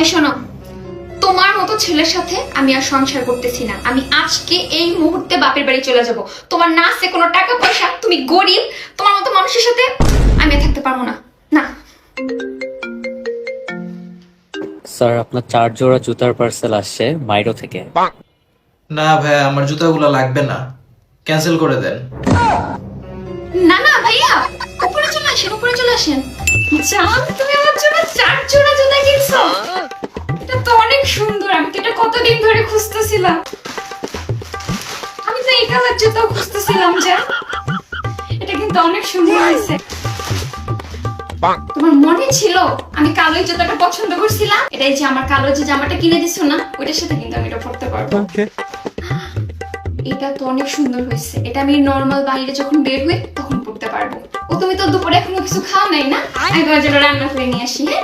এই শোনো, তোমার মতো ছেলের সাথে আমি আর সংসার করতেছি না। আমি আজকে এই মুহূর্তে বাপের বাড়ি চলে যাব। তোমার না আছে কোনো টাকা পয়সা, তুমি গরিব, তোমার মতো মানুষের সাথে আমি আর থাকতে পারবো না। না স্যার, আপনার 4 জোড়া জুতার পার্সেল আসছে মাইরো থেকে। না ভাই, আমার জুতাগুলো লাগবে না, ক্যান্সেল করে দেন। না না ভাইয়া, উপরে চলে আসেন, উপরে চলে আসেন। জান, তুমি আমার জন্য 4 জোড়া জুতা কিনছো? এটা তো অনেক সুন্দর, আমি তো এটা কতদিন ধরে খুঁজতেছিলাম। আমি তো এই কালার জুতাও খুঁজতেছিলাম। জান, এটা কিন্তু অনেক সুন্দর হয়েছে। তোমার মনে ছিল আমি কালো এই জুতাটা পছন্দ করছিলাম? এটাই যে আমার কালো যে জামাটা কিনে দিছো না, ওইটার সাথে কিন্তু আমি এটা পরতে পারবো। এটা তো অনেক সুন্দর হয়েছে। এটা আমি নরমাল বাইরে যখন বের হই তখন পরতে পারবো। ও তুমি তো দুপুরে এখনো কিছু খাও নাই না? আমি তোমার জন্য রান্না করে নিয়ে আসি। হ্যাঁ